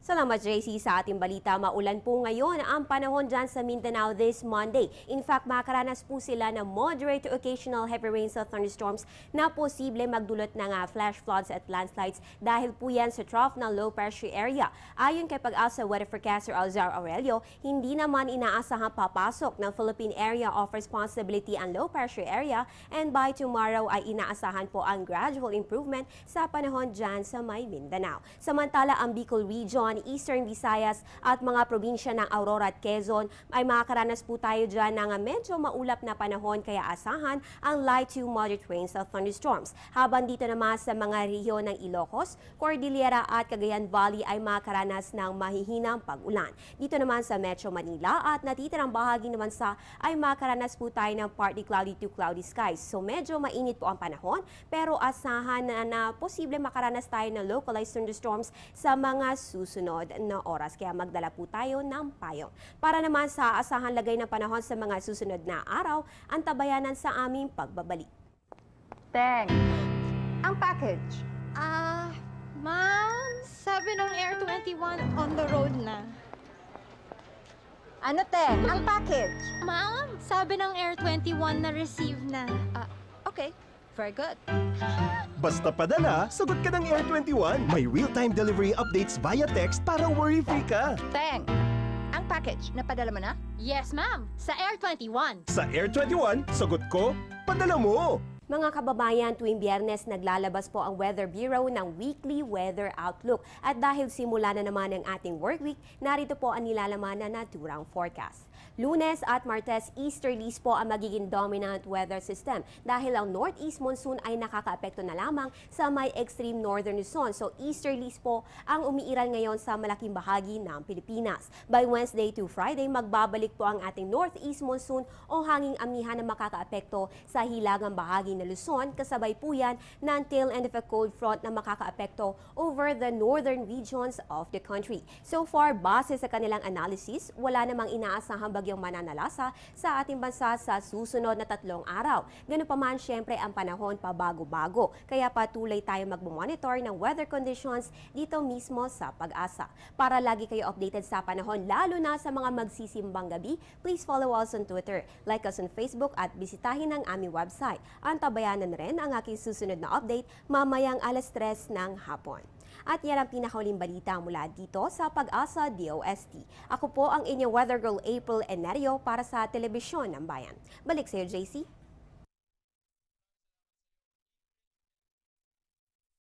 Salamat, JC. Sa ating balita, maulan po ngayon ang panahon dyan sa Mindanao this Monday. In fact, makakaranas po sila ng moderate to occasional heavy rains at thunderstorms na posible magdulot ng flash floods at landslides dahil po yan sa trough ng low pressure area. Ayon kay Pag-asa Weather Forecaster Alzar Aurelio, hindi naman inaasahang papasok ng Philippine Area of Responsibility ang low pressure area, and by tomorrow ay inaasahan po ang gradual improvement sa panahon dyan sa may Mindanao. Samantala, ang Bicol Region, Eastern Visayas at mga probinsya ng Aurora at Quezon ay makakaranas po tayo dyan ng medyo maulap na panahon, kaya asahan ang light to moderate rains at thunderstorms. Habang dito naman sa mga rehiyon ng Ilocos, Cordillera at Cagayan Valley ay makakaranas ng mahihinang pag-ulan. Dito naman sa Metro Manila at natitirang bahagi naman sa ay makakaranas po tayo ng partly cloudy to cloudy skies. So medyo mainit po ang panahon, pero asahan na posible makaranas tayo ng localized thunderstorms sa mga susunod na oras, kaya magdala po tayo ng payong. Para naman sa asahan lagay ng panahon sa mga susunod na araw, ang tabayanan sa aming pagbabalik. Teng, ang package. Ma'am, sabi ng Air 21 on the road na. Ano, Teng? Ang package. Ma'am, sabi ng Air 21 na receive na. Okay, very good. Basta padala, sagot ka ng Air 21. May real-time delivery updates via text para worry-free ka. Teng, ang package, napadala mo na? Yes, ma'am, sa Air 21. Sa Air 21, sagot ko, padala mo! Mga kababayan, tuwing Biyernes naglalabas po ang Weather Bureau ng weekly weather outlook. At dahil simula na naman ang ating work week, narito po ang nilalaman na naturang forecast. Lunes at Martes, easterlies po ang magiging dominant weather system dahil ang northeast monsoon ay nakakaapekto na lamang sa may extreme northern Luzon. So easterlies po ang umiiral ngayon sa malaking bahagi ng Pilipinas. By Wednesday to Friday, magbabalik po ang ating northeast monsoon o hanging amihan na makakaapekto sa hilagang bahagi ng Luzon, kasabay po yan ng tail end of a cold front na makakaapekto over the northern regions of the country. So far, base sa kanilang analysis, wala namang inaasahang bagyong mananalasa sa ating bansa sa susunod na 3 araw. Ganun pa man, syempre ang panahon pabago-bago. Kaya patuloy tayo mag-monitor ng weather conditions dito mismo sa Pag-asa. Para lagi kayo updated sa panahon, lalo na sa mga magsisimbang gabi, please follow us on Twitter, like us on Facebook at bisitahin ang aming website. Antabayanan rin ang aking susunod na update mamayang 3:00 ng hapon. At yan ang pinakauling balita mula dito sa Pag-asa DOST. Ako po ang inyong Weather Girl April Enerio para sa Telebisyon ng Bayan. Balik sa iyo, JC.